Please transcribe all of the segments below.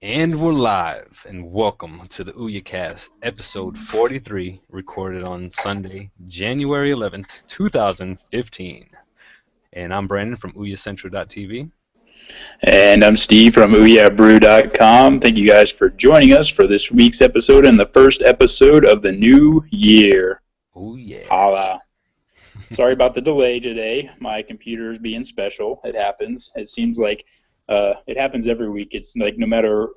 And we're live, and welcome to the OUYACast, episode 43, recorded on Sunday, January 11th, 2015. And I'm Brandon from OUYACentral.tv. And I'm Steve from OUYABrew.com. Thank you guys for joining us for this week's episode and the first episode of the new year. Oh, yeah. Holla. Sorry about the delay today. My computer is being special. It happens. It seems like it happens every week. It's like no matter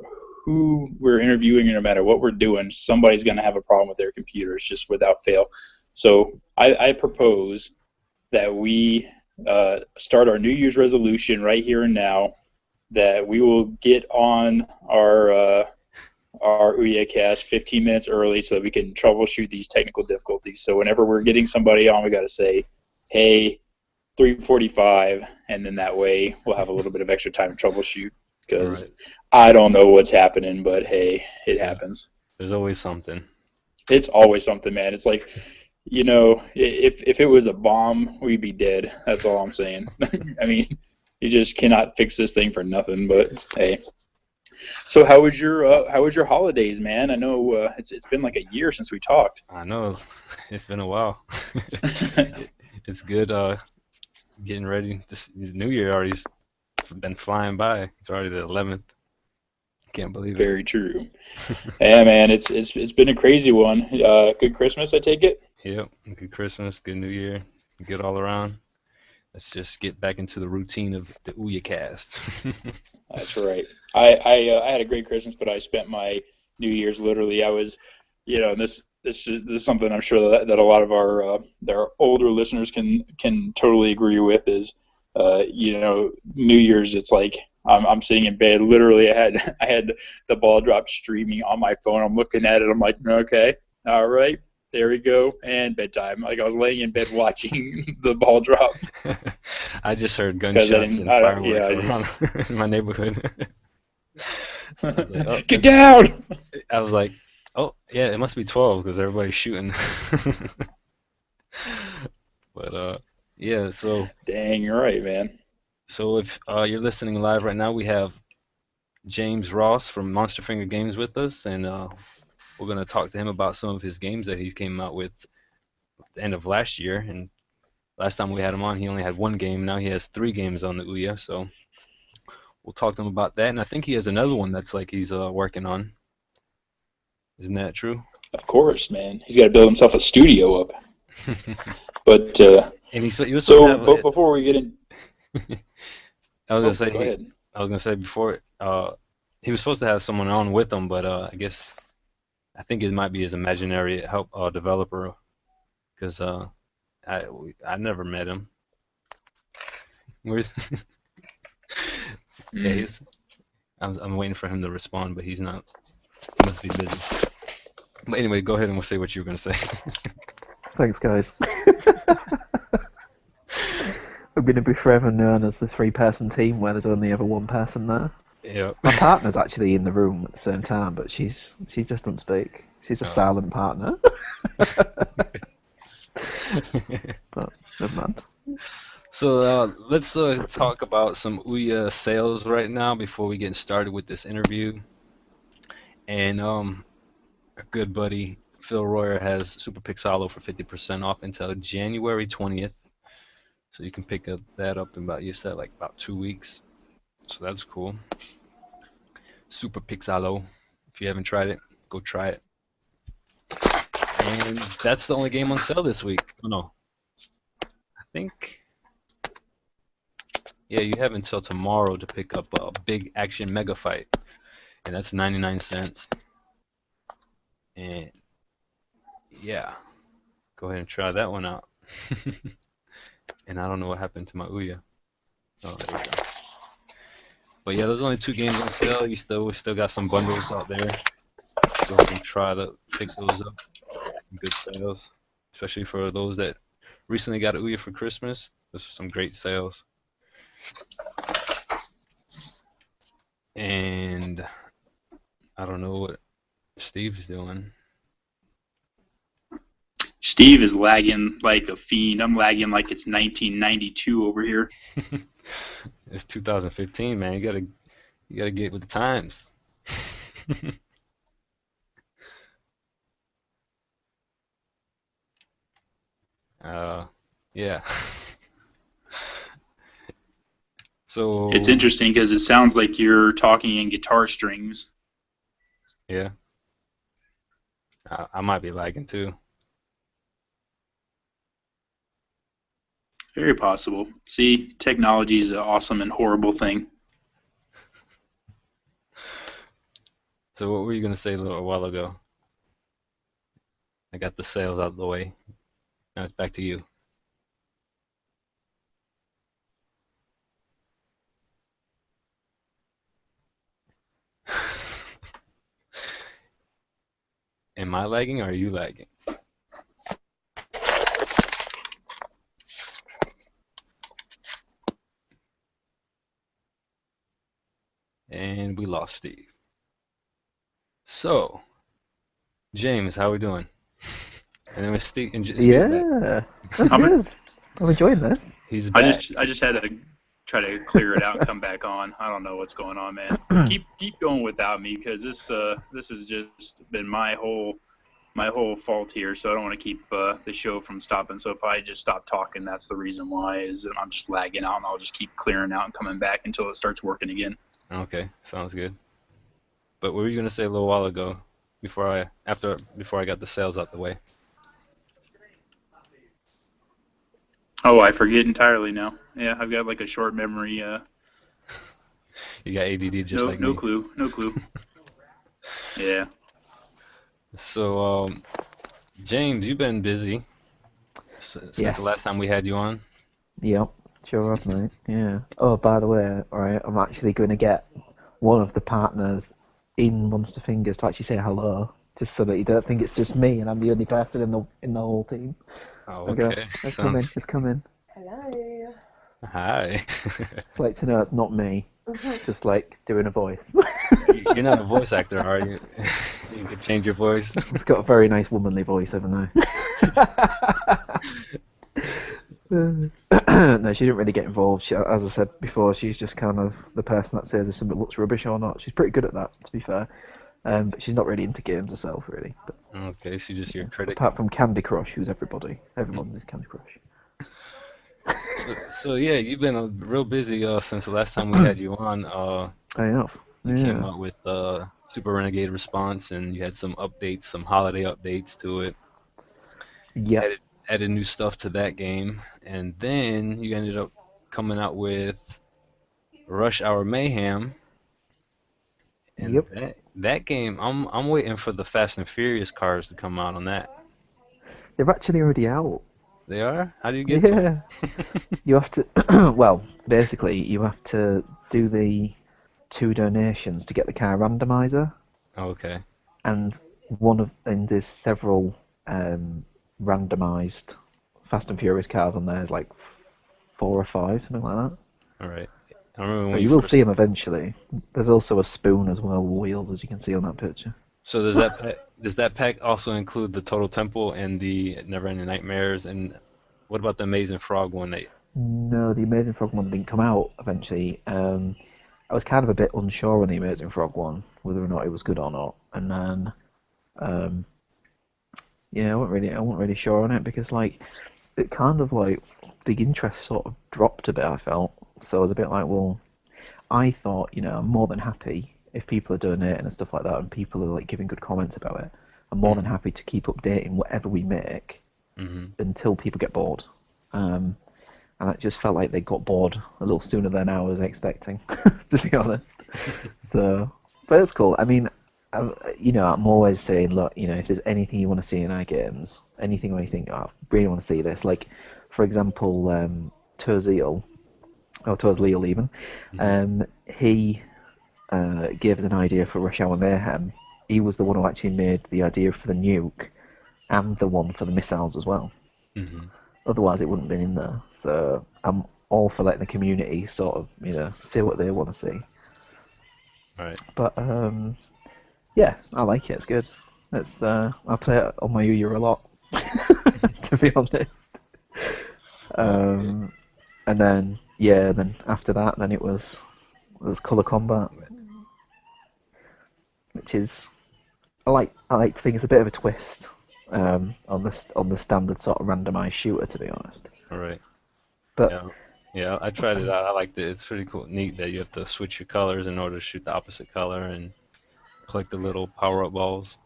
who we're interviewing or no matter what we're doing, somebody's going to have a problem with their computer. It's just without fail. So I propose that we start our New Year's resolution right here and now, that we will get on our OUYAcast 15 minutes early so that we can troubleshoot these technical difficulties. So whenever we're getting somebody on, we got to say, hey, 3:45, and then that way we'll have a little bit of extra time to troubleshoot, because Right. I don't know what's happening, but hey, it happens. There's always something. It's always something, man. It's like, if it was a bomb, we'd be dead. That's all I'm saying. I mean, you just cannot fix this thing for nothing. But hey, so how was your holidays, man? I know it's been like a year since we talked. I know, it's been a while. It's good getting ready. This New Year already's been flying by. It's already the 11th. Can't believe it. Very true. Yeah, man, it's been a crazy one. Good Christmas, I take it. Yep. Good Christmas, good New Year, good all around. Let's just get back into the routine of the OUYAcast. That's right. I had a great Christmas, but I spent my New Year's literally. I was, this is something I'm sure that a lot of our older listeners can totally agree with is, New Year's. It's like I'm sitting in bed. Literally, I had the ball drop streaming on my phone. I'm looking at it. I'm like, okay, all right. There we go, and bedtime. Like I was laying in bed watching the ball drop. I just heard Because gunshots and fireworks yeah, around in my neighborhood. I was like, oh, get down! I was like, oh, yeah, it must be 12 because everybody's shooting. But yeah, Dang, you're right, man. so if you're listening live right now, we have James Ross from Monster Finger Games with us, and we're gonna talk to him about some of his games that he came out with at the end of last year. And last time we had him on, he only had one game. Now he has three games on the Ouya, so we'll talk to him about that. And I think he has another one that's like he's working on. Isn't that true? Of course, man. He's got to build himself a studio up. But And he was supposed to so, have but before we get in, I was oh, gonna say go ahead. I was gonna say before he was supposed to have someone on with him, but I guess I think it might be his imaginary help developer because I never met him. Where's yeah, Mm. I'm waiting for him to respond, but he's not. He must be busy. But anyway, go ahead and we'll say what you were gonna say. Thanks, guys. I'm going to be forever known as the three-person team where there's only ever one person there. Yeah. My partner's actually in the room at the same time, but she just doesn't speak. She's a silent partner. But never mind. So let's talk about some Ouya sales right now before we get started with this interview. And our good buddy Phil Royer has Super Pixalo for 50% off until January 20th. So you can pick that up in about, you said, like about 2 weeks. So that's cool. Super Pixalo. If you haven't tried it, go try it. And that's the only game on sale this week. Oh, no. I think. Yeah, you have until tomorrow to pick up a Big Action Mega Fight. And that's 99 cents. And yeah, go ahead and try that one out. And I don't know what happened to my Ouya. Oh, there we go. But yeah, there's only two games on sale. We still got some bundles out there. Go ahead and try to pick those up. Good sales, especially for those that recently got Ouya for Christmas. Those are some great sales. And I don't know what Steve's doing. Steve is lagging like a fiend. I'm lagging like it's 1992 over here. It's 2015, man. You gotta get with the times. Uh, yeah. It's So, interesting because it sounds like you're talking in guitar strings. yeah, I might be lagging too. Very possible. See, technology is an awesome and horrible thing. So, what were you gonna say a little while ago? I got the sales out of the way. Now it's back to you. Am I lagging or are you lagging? And we lost Steve. So, James, how we doing? And then with Steve and Steve's back. Yeah, that's I'm, good. I'm enjoying this. He's I back. just had to try to clear it out and come back on. I don't know what's going on, man. Keep going without me because this has just been my whole fault here. So I don't want to keep the show from stopping. So if I just stop talking, that's the reason why. Is that I'm just lagging out, and I'll just keep clearing out and coming back until it starts working again. Okay, sounds good. But what were you gonna say a little while ago before I got the sales out the way? Oh, I forget entirely now. Yeah, I've got like a short memory. You got ADD just like No me. clue. No clue. Yeah. So, James, you've been busy since the last Yes. time we had you on. Yep. Sure have, mate. Yeah. Oh, by the way, alright, I'm actually going to get one of the partners in Monster Fingers to actually say hello, just so that you don't think it's just me and I'm the only person in the whole team. Oh, I go, okay. let's come in, Sounds. let's come in. Hello. Hi. It's like to know it's not me, just like doing a voice. You're not a voice actor, are you? You could change your voice. It's got a very nice womanly voice, haven't I? No, she didn't really get involved. She, as I said before, she's just kind of the person that says if something looks rubbish or not. She's pretty good at that, to be fair. But she's not really into games herself, really. But, Okay, she's just your yeah. critic. Apart from Candy Crush, who's everybody. Everyone is Candy Crush. So yeah, you've been real busy since the last time we had you on. I have. You came Yeah. out with Super Renegade Response, and you had some updates, some holiday updates to it. Yep. Added new stuff to that game, and then you ended up coming out with Rush Hour Mayhem, and Yep. that game, I'm waiting for the Fast and Furious cars to come out on that. They're actually already out. They are? How do you get to Yeah. You have to. Well, basically, you have to do the 2 donations to get the car randomizer. Okay. And there's several randomized Fast and Furious cars on there. There's like 4 or 5, something like that. All right. I remember So when you you will first. see them eventually. There's also a spoon as well, wheels, as you can see on that picture. So does that pack also include the Total Temple and the Neverending Nightmares, and what about the Amazing Frog one that? No, the Amazing Frog one didn't come out eventually. I was kind of a bit unsure on the Amazing Frog one, whether or not it was good or not. And then, um, yeah, I wasn't really sure on it because like it kind of like the interest sort of dropped a bit. I felt so I was a bit like, well, I thought I'm more than happy if people are donating and stuff like that, and people are like giving good comments about it. I'm more than happy to keep updating whatever we make Mm-hmm. until people get bored. And it just felt like they got bored a little sooner than I was expecting, to be honest. So, but it's cool. I mean, I'm always saying, look, if there's anything you want to see in our games, anything where you think, oh, I really want to see this, like, for example, Toziel, or Tozleal even, he gave us an idea for Rush Hour Mayhem. He was the one who actually made the idea for the nuke and the one for the missiles as well. Mm-hmm. Otherwise, it wouldn't have been in there. So I'm all for letting the community sort of, see what they want to see. All right. But yeah, I like it. It's good. I play it on my Ouya a lot, to be honest. Okay. And then then after that, then it was color combat. which is I like to think it's a bit of a twist on the standard sort of randomized shooter, to be honest. All right. But Yeah. Yeah, I tried it out. I liked it. It's pretty cool, neat that you have to switch your colors in order to shoot the opposite color and collect the little power-up balls.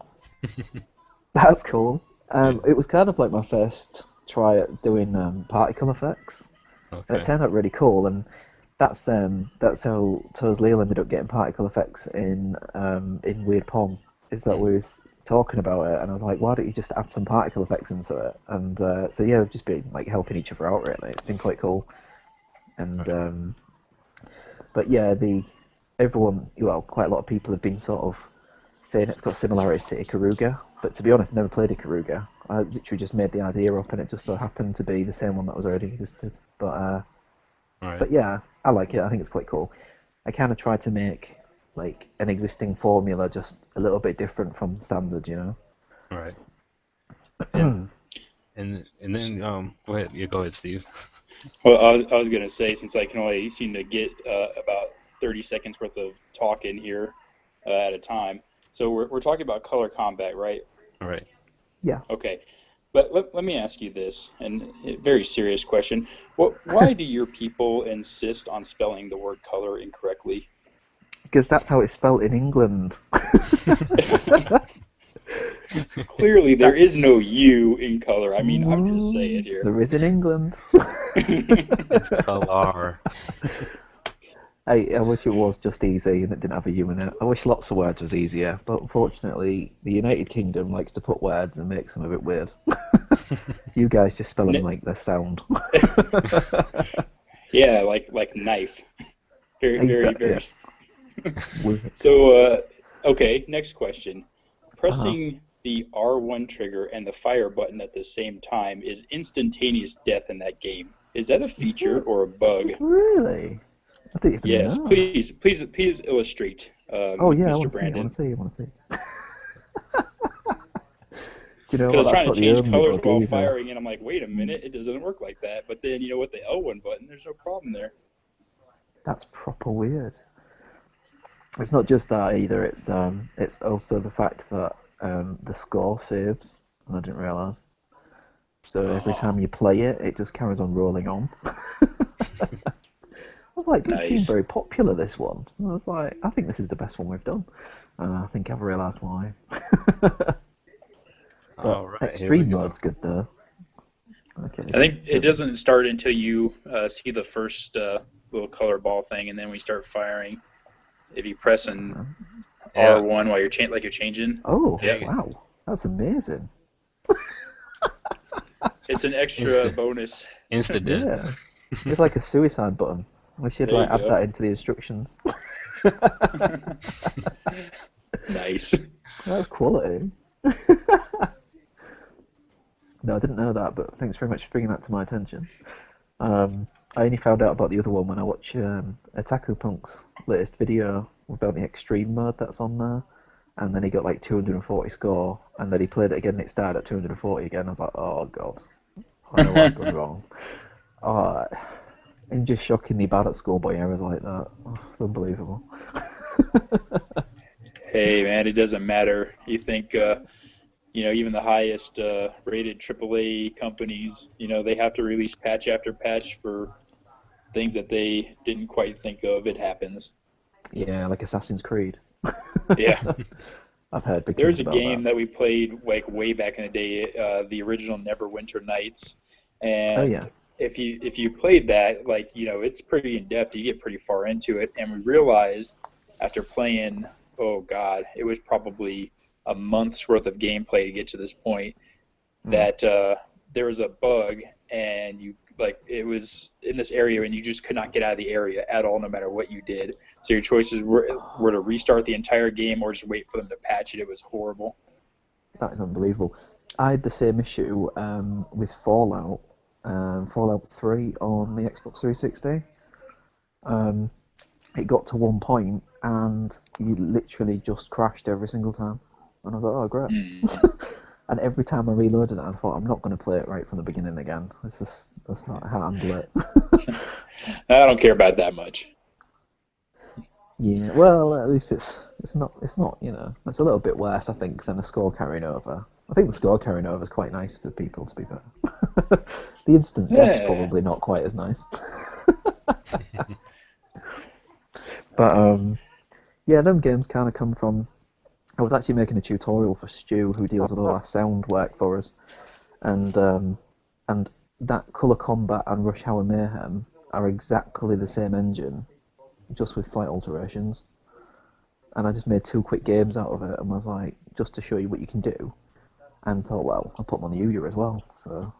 that's cool. Yeah. It was kind of like my first try at doing particle effects, and Okay. it turned out really cool. And that's how Toes Leo ended up getting particle effects in Weird Pong. Is that we was talking about it, and I was like, why don't you just add some particle effects into it? And so yeah, we've just been like helping each other out really. It's been quite cool. And Right. but yeah, quite a lot of people have been sort of saying it's got similarities to Ikaruga, but to be honest, never played Ikaruga. I literally just made the idea up, and it just so happened to be the same one that was already existed. All right. But yeah, I like it. I think it's quite cool. I kind of tried to make like an existing formula just a little bit different from standard, you know. All right. And then go ahead. Yeah, go ahead, Steve. Well, I was gonna say, since I can only seem to get about 30 seconds worth of talk in here at a time. So we're talking about color combat, right? All right. Yeah. Okay. But let me ask you this, and a very serious question. Why do your people insist on spelling the word color incorrectly? Because that's how it's spelt in England. Clearly, there is no U in color. I mean, I'm just saying here. There is in England. It's color. I wish it was just easy and it didn't have a U in it. I wish lots of words was easier, but unfortunately, the United Kingdom likes to put words and makes them a bit weird. You guys just spell them like they sound. Yeah, like knife. Very, Exactly, very. yeah. So, okay, next question. Pressing the R1 trigger and the fire button at the same time is instantaneous death in that game. Is that a feature or a bug? Really? I didn't even Yes, know. please illustrate, Oh yeah, Mr. Brandon. I want to see. Do you know Because I what? was That's trying not to the change only colors bug while either. firing, and I'm like, wait a minute, it doesn't work like that. But then, with the L1 button, there's no problem there. That's proper weird. It's not just that either. It's also the fact that the score saves, and I didn't realise. So every time you play it, it just carries on rolling on. I was like, it seemed Nice. very popular, this one. I was like, I think this is the best one we've done. I think I've realised why. All right. Here we Extreme go. mode's good though. Okay. I think it doesn't start until you see the first little color ball thing, and then we start firing. If you press an Yeah. R1 while you're changing, Oh, Yeah. wow. That's amazing. it's an extra Instant. bonus. Insta death. Yeah. It's like a suicide button. We should There you add go. that into the instructions. Nice. That's quality. No, I didn't know that, but thanks very much for bringing that to my attention. I only found out about the other one when I watched Otaku Punk's latest video about the extreme mode that's on there, and then he got like 240 score, and then he played it again and it started at 240 again. I was like, oh god, I know what I've done wrong. I'm just shockingly bad at schoolboy errors like that. Oh, it's unbelievable. Hey, man, it doesn't matter. You think, even the highest rated AAA companies, they have to release patch after patch for things that they didn't quite think of. It happens. Yeah, like Assassin's Creed. Yeah. I've heard big There's things a about game that we played like way back in the day, the original Neverwinter Nights, and Oh yeah. if you played that, it's pretty in depth. You get pretty far into it, and we realized after playing, oh god, it was probably a month's worth of gameplay to get to this point that there was a bug, and it was in this area, and you just could not get out of the area at all, no matter what you did. So your choices were to restart the entire game or just wait for them to patch it. It was horrible. That is unbelievable. I had the same issue with Fallout, Fallout 3 on the Xbox 360. It got to one point and you literally just crashed every single time. And I was like, oh, great. And every time I reloaded it, I thought, I'm not going to play it right from the beginning again. That's not how I handle it. I don't care about that much. Yeah, well, at least it's not it's a little bit worse I think than a score carrying over. I think the score carrying over is quite nice for people to be fair. The instant death's Yeah. probably not quite as nice. But yeah, them games kind of come from. I was actually making a tutorial for Stu, who deals with all our sound work for us, and and that Colour Combat and Rush Hour Mayhem are exactly the same engine, just with slight alterations. And I just made two quick games out of it, and was like, just to show you what you can do, and thought, well, I'll put them on the Ouya as well. So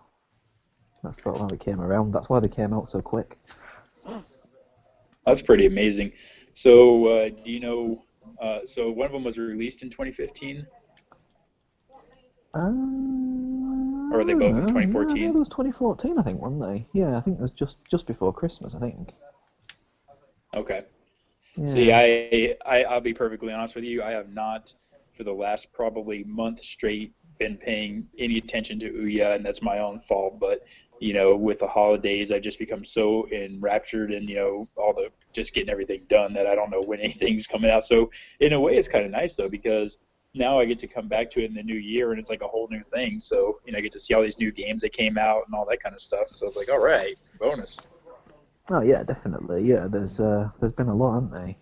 that's sort of how it came around. That's why they came out so quick. That's pretty amazing. So, do you know? So one of them was released in 2015, I or are they don't both in know. No, I 2014? heard it was 2014, I think, weren't they? Yeah, I think it was just before Christmas, I think. Okay. See, Yeah. I'll be perfectly honest with you. I have not, for the last probably month straight, been paying any attention to Ouya, and that's my own fault. But with the holidays, I've just become so enraptured in all the just getting everything done that I don't know when anything's coming out. So in a way, it's kind of nice though because now I get to come back to it in the new year, and it's like a whole new thing. So I get to see all these new games that came out and all that kind of stuff. So it's like, all right, bonus. Oh yeah, definitely. Yeah, there's been a lot, haven't they?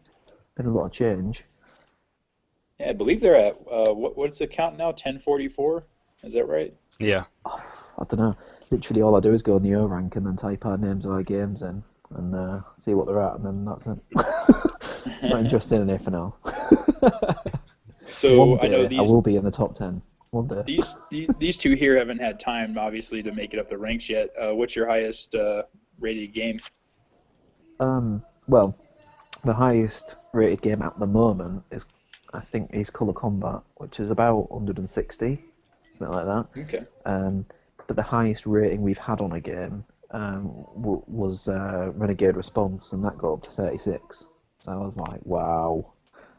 Been a lot of change. Yeah, I believe they're at what's the count now? 1044? Is that right? Yeah. I don't know. Literally, all I do is go on the O rank and then type our names of our games in and see what they're at, and then that's it. Not interested in anything else. One So I know day I will be in the top 10. One day. these two here haven't had time obviously to make it up the ranks yet. What's your highest rated game? Well, the highest rated game at the moment is, I think, is Colour Combat, which is about 160, something like that. Okay. But the highest rating we've had on a game was Renegade Response, and that got up to 36. So I was like, wow.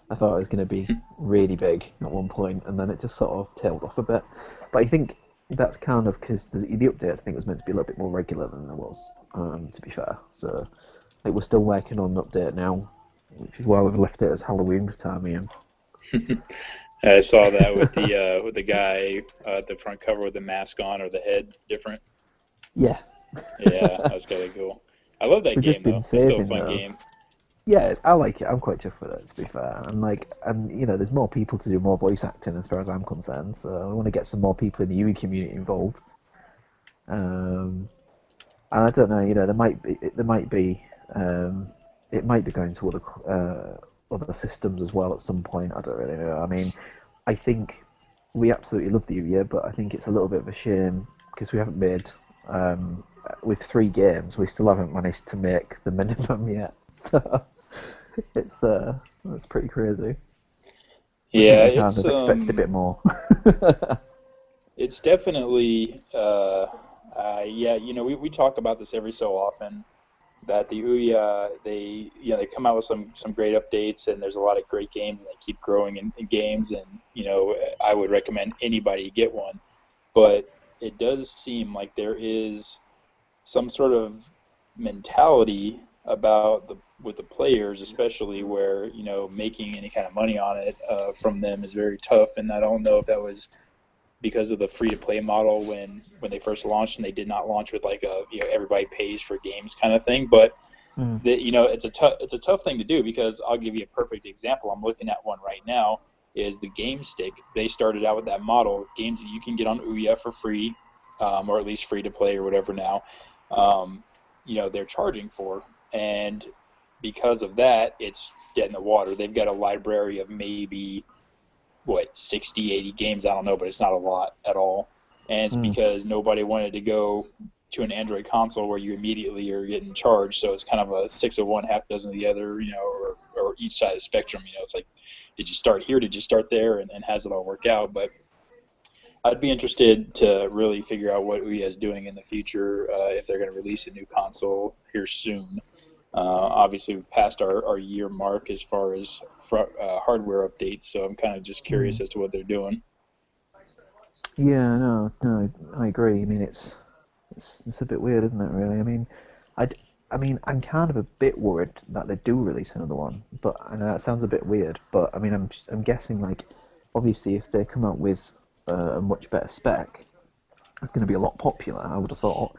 I thought it was going to be really big at one point, and then it just sort of tailed off a bit. But I think that's kind of because the updates, I think, was meant to be a little bit more regular than there was, to be fair. So like, we're still working on an update now, which is why we've left it as Halloween time, Ian. I saw that with the guy at the front cover with the mask on or the head different. Yeah. Yeah, that's kind of cool. I love that We've just game been though. It's still a saving fun those. game. Yeah, I like it. I'm quite chuffed with it, to be fair. And there's more people to do more voice acting as far as I'm concerned. So I want to get some more people in the UE community involved. And I don't know, it might be going to other systems as well at some point. I don't really know. I mean, I think we absolutely love the UE, but I think it's a little bit of a shame because we haven't made with 3 games, we still haven't managed to make the minimum yet. So that's pretty crazy. I think Yeah, we kind of expected a bit more. it's definitely yeah. We talk about this every so often that the Ouya they come out with some great updates and there's a lot of great games and they keep growing in games and I would recommend anybody get one, but it does seem like there is some sort of mentality about with the players, especially where making any kind of money on it from them is very tough. And I don't know if that was because of the free to play model when they first launched, and they did not launch with like a everybody pays for games kind of thing. But Mm. it's a tough thing to do because I'll give you a perfect example. I'm looking at one right now. Is the Game Stick? They started out with that model, games that you can get on Ouya for free, or at least free to play or whatever now. They're charging for, and because of that, it's dead in the water. They've got a library of maybe 60, 80 games. I don't know, but it's not a lot at all. And it's Mm. because nobody wanted to go to an Android console where you immediately are getting charged. So it's kind of a 6 of one, half dozen of the other, or each side of the spectrum. It's like, did you start here? Did you start there? And has it all work out? But I'd be interested to really figure out what Ouya is doing in the future if they're going to release a new console here soon. Obviously, we passed our year mark as far as hardware updates, so I'm kind of just curious Mm. as to what they're doing. Yeah, no, I agree. I mean, it's a bit weird, isn't it? Really. I mean, I I mean, I'm kind of a bit worried that they do release another one, but I know that sounds a bit weird. But I mean, I'm guessing like, obviously, if they come out with a much better spec, it's going to be a lot popular. I would have thought,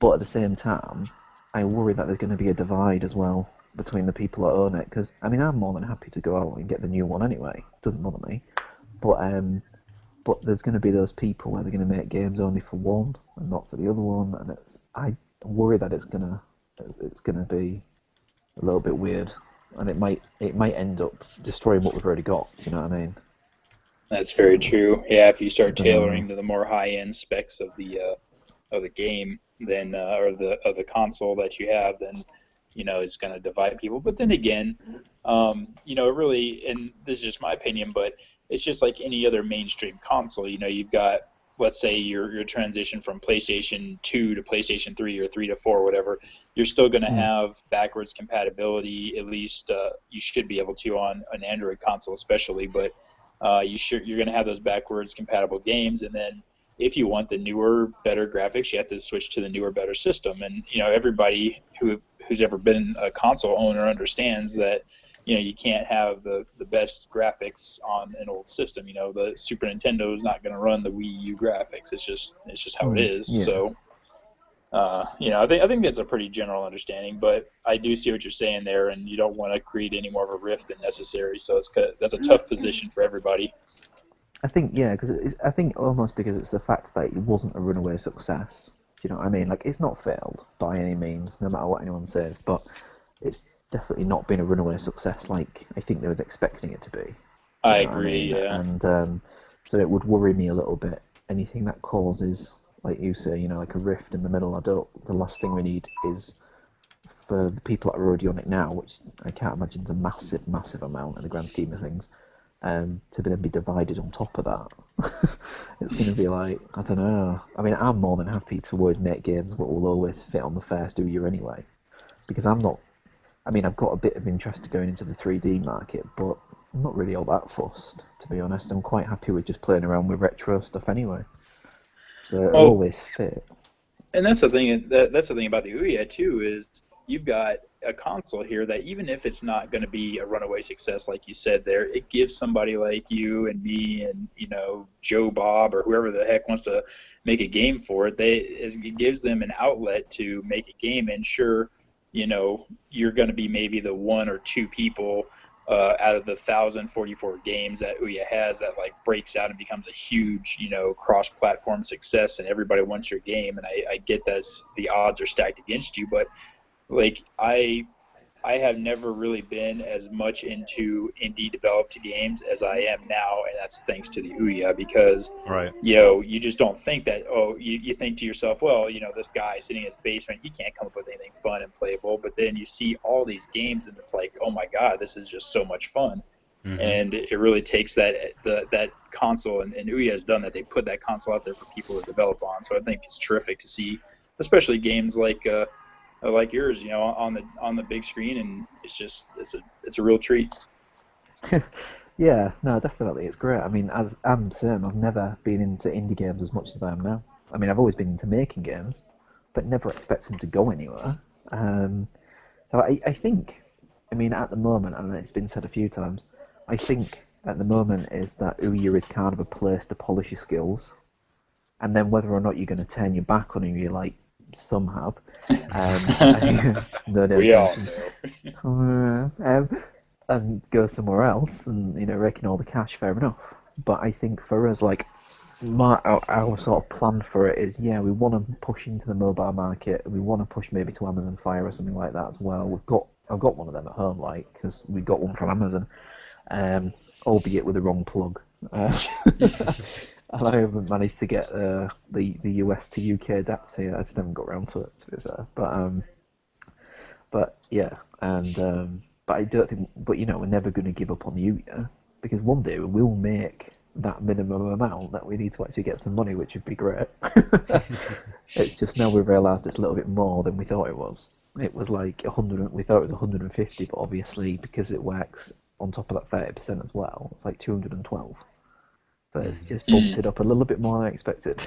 but at the same time, I worry that there's going to be a divide as well between the people that own it. Because I mean, I'm more than happy to go out and get the new one anyway. It doesn't bother me. But there's going to be those people where they're going to make games only for one and not for the other one, and I worry that it's gonna be a little bit weird, and it might end up destroying what we've already got. Do you know what I mean? That's very true. Yeah, if you I start don't know. tailoring to the more high-end specs of the game, then or the console that you have, then it's going to divide people. But then again, it really, and this is just my opinion, but it's just like any other mainstream console. You've got, let's say your transition from PlayStation 2 to PlayStation 3 or 3 to 4, whatever. You're still going to have backwards compatibility. At least you should be able to on an Android console, especially. But you're going to have those backwards compatible games, and then if you want the newer, better graphics, you have to switch to the newer, better system. And everybody who's ever been a console owner understands that you can't have the best graphics on an old system. The Super Nintendo is not going to run the Wii U graphics. It's just how it is. Yeah. So I think that's a pretty general understanding, but I do see what you're saying there, and you don't want to create any more of a rift than necessary. So that's a tough position for everybody. I think, yeah, because I think almost because it's the fact that it wasn't a runaway success. Do you know what I mean? Like, it's not failed by any means, no matter what anyone says, but it's definitely not been a runaway success like I think they was expecting it to be. Do you I know what agree, mean? yeah. And so it would worry me a little bit. Anything that causes, like you say, like a rift in the middle. The last thing we need is for the people that are already on it now, which I can't imagine is a massive, massive amount in the grand scheme of things. To then be divided on top of that. It's going to be like, I don't know. I mean, I'm more than happy to always make games that will always fit on the first Ouya anyway. Because I've got a bit of interest going into the 3D market, but I'm not really all that fussed, to be honest. I'm quite happy with just playing around with retro stuff anyway. So it'll always fit. And that's the thing. That's the thing about the Ouya too, is you've got a console here that even if it's not going to be a runaway success, like you said there, it gives somebody like you and me and Joe Bob or whoever the heck wants to make a game for it. It gives them an outlet to make a game, and sure, you're going to be maybe the one or two people out of the 1,044 games that Ouya has that like breaks out and becomes a huge, cross-platform success, and everybody wants your game. And I get that the odds are stacked against you, but like I have never really been as much into indie developed games as I am now, and that's thanks to the Ouya, because Right. you just don't think that. You think to yourself, well, this guy sitting in his basement, he can't come up with anything fun and playable. But then you see all these games, and it's like, oh my god, this is just so much fun. Mm-hmm. And it really takes that console, and Ouya has done that. They put that console out there for people to develop on. So I think it's terrific to see, especially games like yours, on the big screen, and it's a real treat. Yeah, no, definitely, it's great. I mean, as I'm the same, I've never been into indie games as much as I am now. I mean, I've always been into making games, but never expect them to go anywhere. So I think, I mean, at the moment, and it's been said a few times, I think at the moment is that Ouya is kind of a place to polish your skills, and then whether or not you're going to turn your back on Ouya like some have, no, We all know. And go somewhere else and raking all the cash, fair enough. But I think for us, like our sort of plan for it is, yeah, we want to push into the mobile market. We want to push maybe to Amazon Fire or something like that as well. I've got one of them at home, like, because we got one from Amazon, albeit with the wrong plug. And I haven't managed to get the US to UK adapter yet. I just haven't got around to it, to be fair. But yeah, and but I don't think. But we're never going to give up on the Ouya, because one day we will make that minimum amount that we need to actually get some money, which would be great. It's just now we've realised it's a little bit more than we thought it was. It was like 100. We thought it was 150, but obviously because it works on top of that 30% as well, it's like 212. So it's just bumped it up a little bit more than I expected.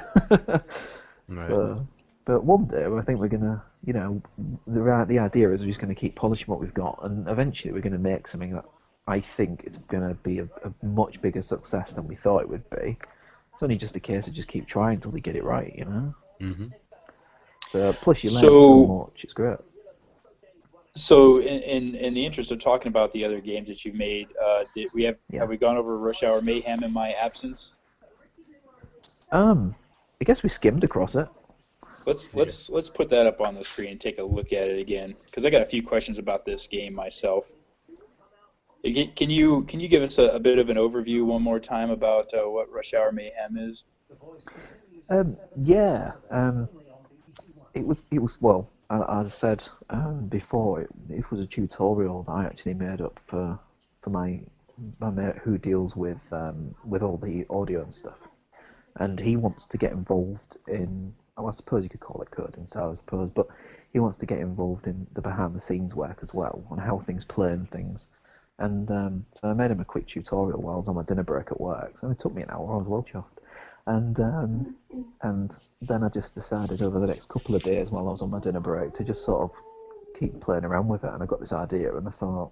Right. So, But one day, I think we're gonna, the idea is we're just gonna keep polishing what we've got, and eventually we're gonna make something that I think is gonna be a much bigger success than we thought it would be. It's only just a case of just keep trying until we get it right, you know. Hmm. So plus you learn so much, it's great. So in the interest of talking about the other games that you've made, have we gone over Rush Hour Mayhem in my absence? I guess we skimmed across it. Let's put that up on the screen and take a look at it again, because I got a few questions about this game myself. Can you give us a bit of an overview one more time about what Rush Hour Mayhem is? It was well, as I said before, it was a tutorial that I actually made up for my mate who deals with all the audio and stuff, and he wants to get involved in. Well, I suppose you could call it coding style, I suppose, but he wants to get involved in the behind-the-scenes work as well, on how things play and things. And so I made him a quick tutorial while I was on my dinner break at work. So it took me an hour. I was well chuffed. And then I just decided over the next couple of days while I was on my dinner break to just sort of keep playing around with it. And I got this idea, and I thought,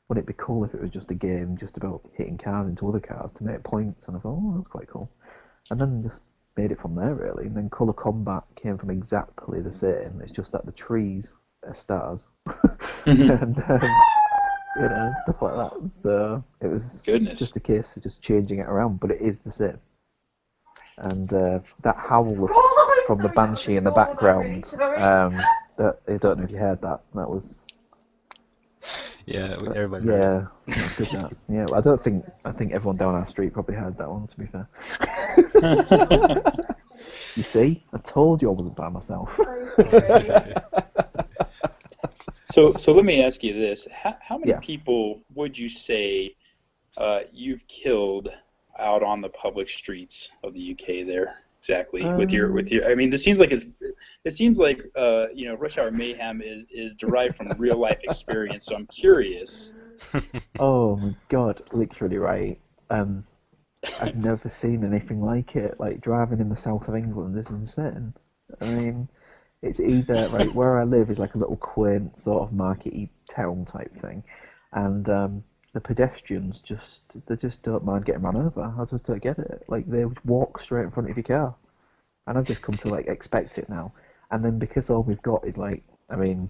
wouldn't it be cool if it was just a game just about hitting cars into other cars to make points? And I thought, oh, that's quite cool. And then just made it from there, really. And then Colour Combat came from exactly the same. It's just that the trees are stars. And stuff like that. So it was just a case of just changing it around, but it is the same. And that howl from the banshee in the background, that I don't know if you heard that. That was. Yeah, everybody. Yeah, did that. Yeah, well, I think everyone down our street probably heard that one. To be fair. You see, I told you I wasn't by myself. So let me ask you this: how many people would you say you've killed out on the public streets of the UK there? Exactly. With your I mean, it seems like Rush Hour Mayhem is derived from real life experience. So I'm curious. Oh my God, literally right. I've never seen anything like it. Like driving in the south of England is insane. I mean, it's either where I live is like a little quaint sort of markety town type thing, and the pedestrians just don't mind getting run over. I just don't get it. Like they walk straight in front of your car, and I've just come to like expect it now. And then because all we've got is I don't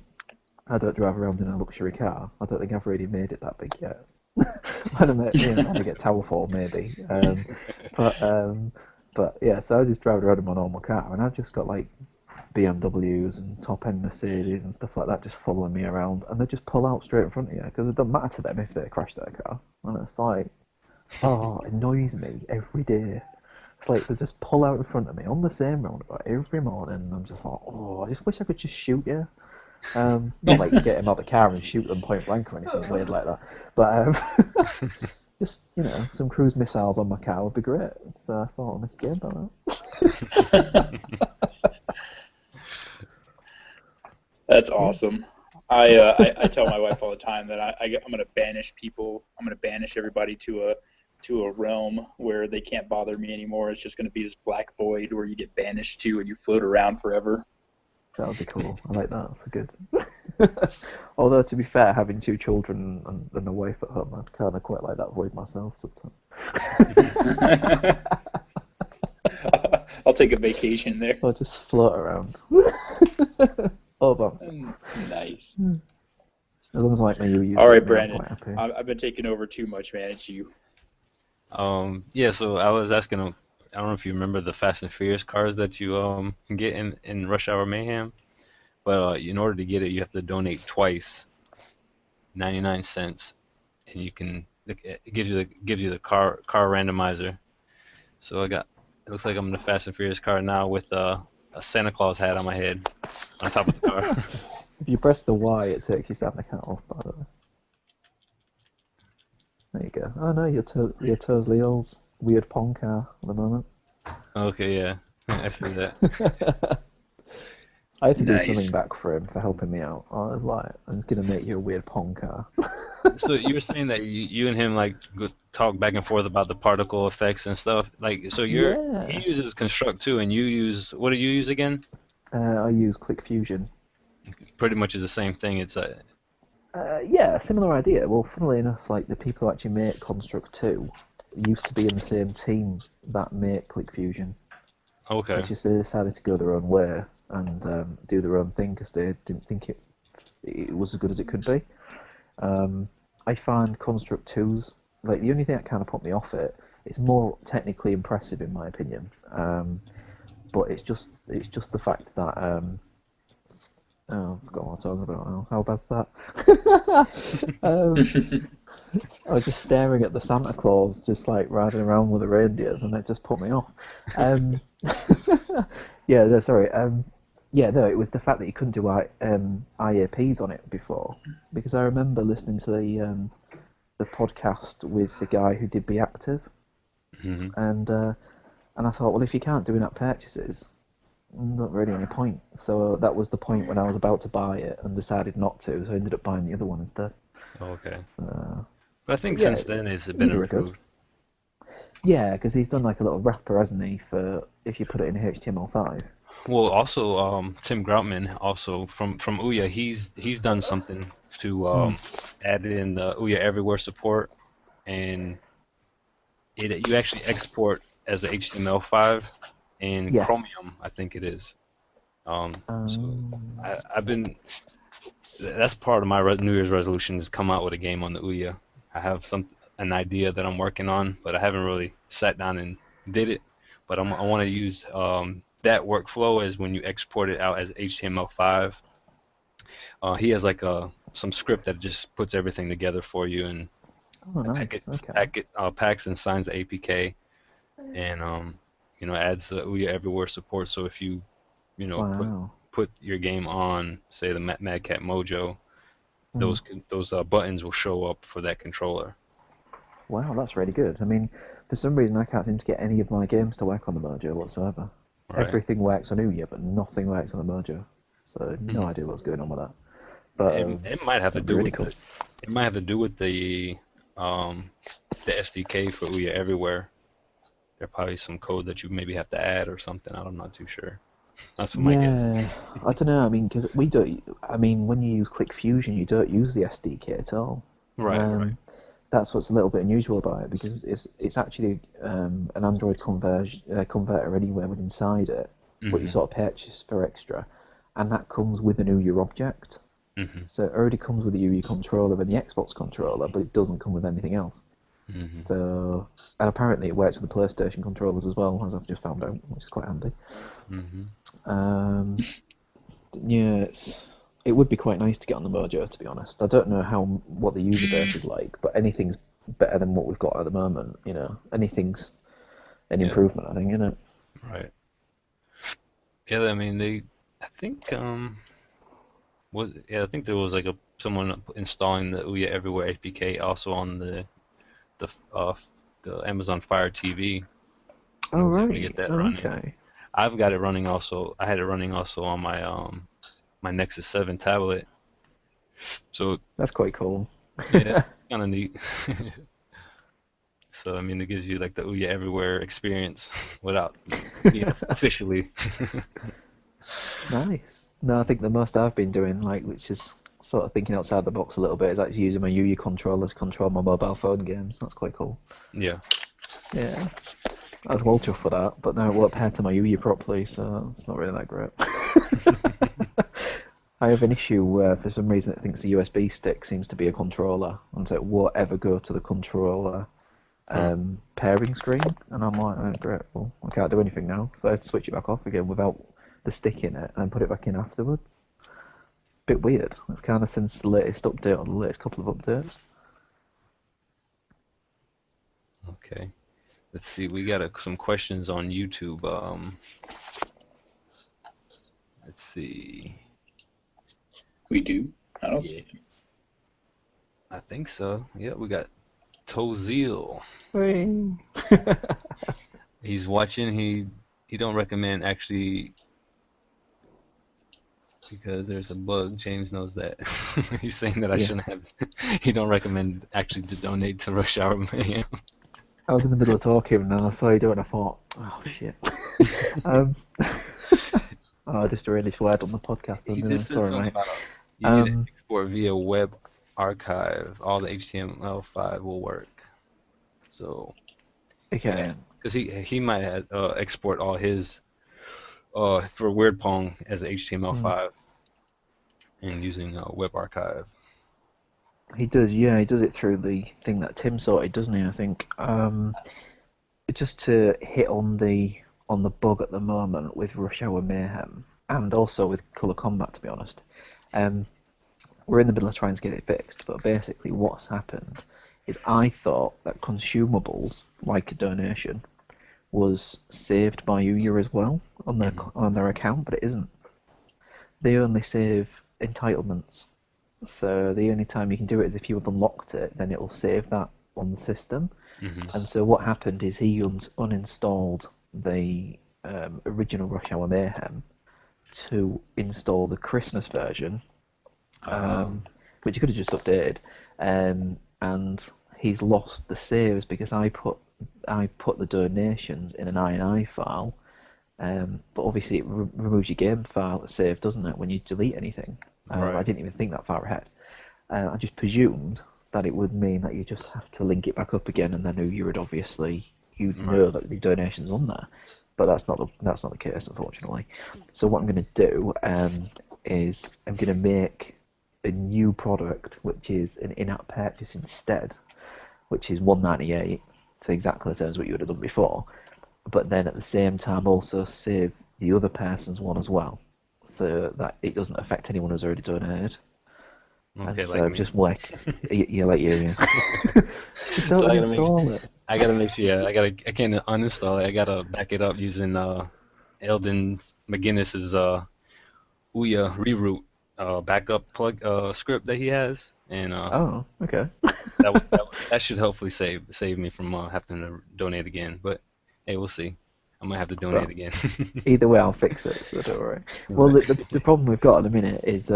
drive around in a luxury car. I don't think I've really made it that big yet. When I get Towerfall maybe, but yeah. So I was just driving around in my normal car, and I've just got like BMWs and top-end Mercedes and stuff like that just following me around, and they just pull out straight in front of you because it doesn't matter to them if they crash their car. And it's like, oh, it annoys me every day. It's like they just pull out in front of me on the same roundabout every morning, and I'm just like, oh, I just wish I could just shoot you. Not like get him out of the car and shoot them point blank or anything weird like that, but just some cruise missiles on my car would be great. So I thought I'd make a game about that. That's awesome. I tell my wife all the time that I'm going to banish people. I'm going to banish everybody to a realm where they can't bother me anymore. It's just going to be this black void where you get banished to and you float around forever. That would be cool. I like that. That's good. Although, to be fair, having 2 children and a wife at home, I'd kind of quite like that void myself sometimes. I'll take a vacation there. I'll just float around. All bounce. Nice. As long as I like my UUs. All right, Brandon. I've been taking over too much, man. It's you. Yeah. So I was asking him. I don't know if you remember the Fast and Furious cars that you can get in Rush Hour Mayhem, but in order to get it, you have to donate twice, 99 cents, and it gives you the car randomizer. So it looks like I'm in the Fast and Furious car now with a Santa Claus hat on my head on top of the car. If you press the Y, it takes you Santa hat off, by the way. There you go. Oh no, you're Toes Leo's weird pong car at the moment. Okay, yeah. I see that. I had to do something back for him for helping me out. I was like, I'm just going to make you a weird pong car. So you were saying that you and him talk back and forth about the particle effects and stuff. He uses Construct too, and you use, what do you use again? I use ClickFusion. Pretty much is the same thing. It's a Yeah, similar idea. Well, funnily enough, like the people who actually make Construct 2 used to be in the same team that make ClickFusion. okay. It's just they decided to go their own way and do their own thing because they didn't think it was as good as it could be. I find Construct 2's, like, the only thing that kind of put me off it, it's more technically impressive in my opinion, but it's just the fact that oh, I forgot what I'm talking about now. How bad's that? I was just staring at the Santa Claus just like riding around with the reindeers, and it just put me off. Yeah, no, sorry. Yeah, no, it was the fact that you couldn't do IAPs on it before, because I remember listening to the podcast with the guy who did Be Active, Hmm. and I thought, well, if you can't do in-app purchases, not really any point. So that was the point when I was about to buy it and decided not to, so I ended up buying the other one instead. Okay. So, But I think but yeah, since then it's been either are good. improved. Yeah, because he's done like a little wrapper, hasn't he, for if you put it in HTML5. Well, also Tim Groutman, also from Ouya, he's done something to add in the Ouya Everywhere support, and you actually export as a HTML5 in Yeah. Chromium, I think it is. So Um, I've been that's part of my New Year's resolution is come out with a game on the Ouya. I have an idea that I'm working on, but I haven't really sat down and did it. But I want to use that workflow as when you export it out as HTML5. He has like some script that just puts everything together for you and oh, nice. Okay. packs and signs the APK and adds the Ouya Everywhere support. So if you Wow. put your game on, say the Mad Cat Mojo, Mm. those buttons will show up for that controller. Wow, that's really good. I mean, for some reason, I can't seem to get any of my games to work on the Mojo whatsoever. Right. Everything works on Ouya, but nothing works on the Mojo. So no Hmm. idea what's going on with that. But It might have to that'd be do really with cool. it might have to do with the SDK for Ouya Everywhere. There probably some code that you maybe have to add or something. I'm not too sure. That's my guess. Yeah, I don't know. I mean, because we don't. I mean, when you use ClickFusion, you don't use the SDK at all. Right. That's what's a little bit unusual about it because it's actually an Android converter anywhere within inside it, what you Hmm. sort of purchase for extra, and that comes with an Ouya object. Hmm. So it already comes with the Ouya controller and the Xbox controller, but it doesn't come with anything else. Hmm. So, and apparently it works with the PlayStation controllers as well, as I've just found out, which is quite handy. Hmm. Um, yeah, it would be quite nice to get on the Mojo, to be honest. I don't know what the user base is like, but anything's better than what we've got at the moment. Anything's an Yeah. improvement, I think, isn't it? Right. Yeah. I mean, I think I think there was like someone installing the Ouya Everywhere APK also on the uh, the Amazon Fire TV. I Oh was able to get right. that Oh running. okay. I've got it running also. I had it running also on my Nexus 7 tablet. So That's quite cool. yeah, kind of neat. So I mean, it gives you like the Ouya Everywhere experience without being officially. Nice. No, I think the most I've been doing, like, which is sort of thinking outside the box a little bit, is actually using my Ouya controller to control my mobile phone games. That's quite cool. Yeah. Yeah. I was well chuffed for that, but now it won't pair to my Ouya properly, so it's not really that great. I have an issue where for some reason it thinks the USB stick seems to be a controller, and so it won't ever go to the controller Hmm. pairing screen, and I'm like, oh, great, well, I can't do anything now, so I have to switch it back off again without the stick in it, and put it back in afterwards. Bit weird. That's kind of since the latest update, or the latest couple of updates. Okay. Let's see. We got some questions on YouTube. Let's see. We do. I don't see it. I think so. Yeah, we got Tozil. Whee! He's watching. He don't recommend actually because there's a bug. James knows that. He's saying that I Yeah. shouldn't have. He don't recommend actually to donate to Rush Hour Mayhem. I was in the middle of talking and I saw you do it and I thought, oh shit. um, Oh, I just really sweared on the podcast. He I'm just said sorry, something mate. about you need to Um, export via web archive. All the HTML5 will work. So yeah, okay. because he might have, export all his for Weird Pong as Hmm. HTML5 and using web archive. He does, yeah, he does it through the thing that Tim sorted, doesn't he? I think. Just to hit on the bug at the moment with Rush Hour Mayhem and also with Colour Combat, to be honest. Um, we're in the middle of trying to get it fixed, but basically what's happened is I thought that consumables, like a donation, was saved by Ouya as well on their account, but it isn't. They only save entitlements. So the only time you can do it is if you have unlocked it, then it will save that on the system. Mm-hmm. And so what happened is he uninstalled the original Rush Hour Mayhem to install the Christmas version, Oh, which he could have just updated. And he's lost the saves because I put the donations in an INI file, but obviously it removes your game file save, doesn't it, when you delete anything? I right. didn't even think that far ahead. I just presumed that it would mean that you just have to link it back up again, and then you would obviously you'd Right. know that the donation's on there. But that's not the case, unfortunately. So what I'm going to do is I'm going to make a new product, which is an in-app purchase instead, which is 198, so exactly the same as what you would have done before. But then at the same time also save the other person's one as well, so that it doesn't affect anyone who's already donated. And Okay, like so me. just like like you, yeah. Just don't So uninstall it. I gotta make sure. Yeah, I can't uninstall it. I gotta back it up using Eldon McGinnis's Ouya reroute backup plug script that he has, and Oh, okay. that should hopefully save me from having to donate again. But hey, we'll see. I might have to donate Well, again. either way, I'll fix it, so don't worry. Well, Right. the problem we've got at the minute is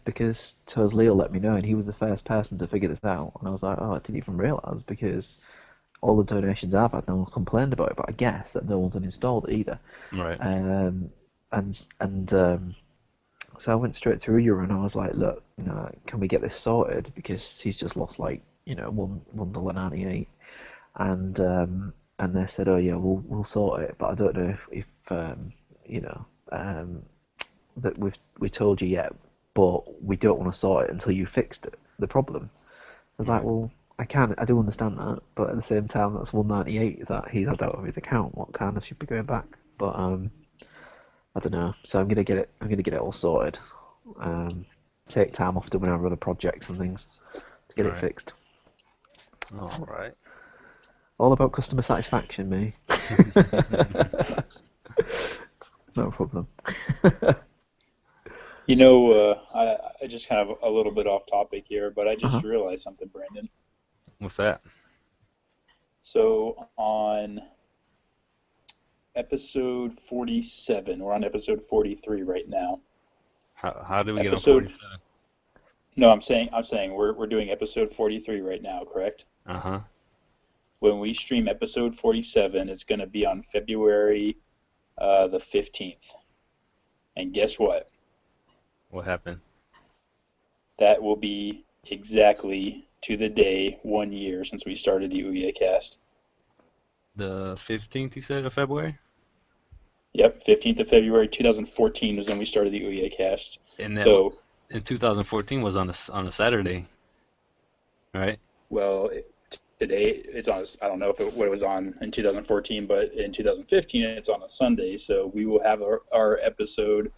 because Toz Leo let me know, and he was the first person to figure this out, and I was like, oh, I didn't even realise because all the donations I've had, no one complained about it, but I guess that no one's uninstalled it either. Right. And so I went straight to Ouya and I was like, look, can we get this sorted because he's just lost like $1.98, and they said, oh yeah, we'll sort it, but I don't know if you know that we told you yet, but we don't want to sort it until you fixed the problem. I was like, Right. well, I do understand that, but at the same time, that's 198 that he's had out of his account. What kind of should be going back? But I don't know. So I'm gonna get it. I'm gonna get it all sorted. Um, take time off doing our other projects and things to get it Right. fixed. All right. All about customer satisfaction, me. No problem. I just kind of a little bit off topic here, but I Uh-huh. just realized something, Brandon. What's that? So on episode 47, we're on episode 43 right now. How did we get on Episode 47? No, I'm saying we're doing episode 43 right now, correct? Uh-huh. When we stream episode 47, it's going to be on February the 15th. And guess what? What happened? That will be exactly to the day 1 year since we started the OUYACast. The 15th, you said, of February? Yep, 15th of February 2014 was when we started the OUYACast. And that So, in 2014 was on a Saturday, right? well, today it's on, I don't know what it was on in 2014, but in 2015 it's on a Sunday. So we will have our episode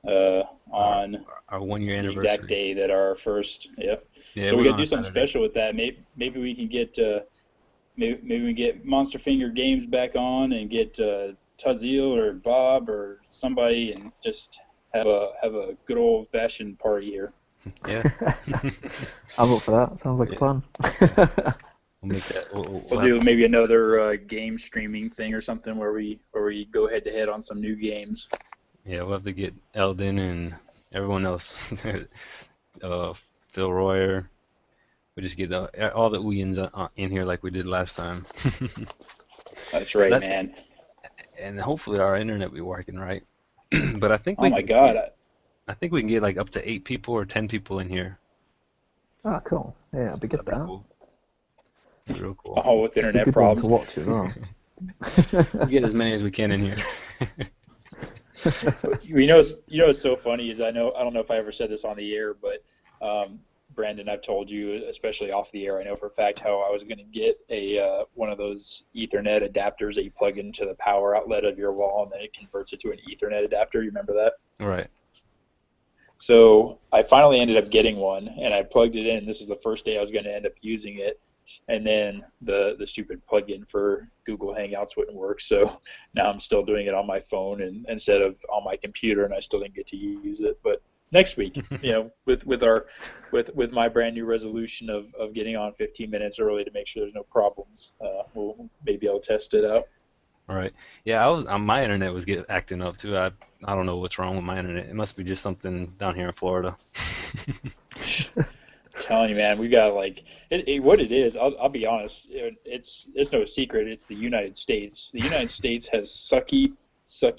Our on our 1 year the exact anniversary. day that our first, yep. Yeah, it So we was got to on do a something Saturday. special with that. Maybe we can get maybe we get Monster Finger Games back on and get Tazil or Bob or somebody and just have a good old fashioned party here. Yeah. I'm up for that. Sounds like a Yeah. plan. We'll make that. We'll Have do maybe another game streaming thing or something where we go head to head on some new games. yeah, we'll have to get Eldon and everyone else. uh, Phil Royer. We just get all the OUYAns in here like we did last time. That's So right, that man. and hopefully our internet be working right. But I think Oh we my can God. I think we can get like up to 8 people or 10 people in here. Ah, cool. Yeah, it'd be good That'd be that. cool. That'd be real cool. Oh, with Be a internet good one to problems. watch as well. We'll get as many as we can in here. What's so funny is I don't know if I ever said this on the air, but Brandon, I've told you, especially off the air, I know for a fact how I was going to get a one of those Ethernet adapters that you plug into the power outlet of your wall, and then it converts it to an Ethernet adapter. You remember that? Right. So I finally ended up getting one, and I plugged it in. This is the first day I was going to end up using it, and then the stupid plugin for Google Hangouts wouldn't work. So now I'm still doing it on my phone and instead of on my computer, and I still didn't get to use it. But next week, with my brand new resolution of getting on 15 minutes early to make sure there's no problems, we'll maybe I'll test it out. All right. Yeah, my internet was acting up too. I don't know what's wrong with my internet. It must be just something down here in Florida. Telling you, man, we got like what it is. I'll be honest. It's no secret. It's the United States. The United States has sucky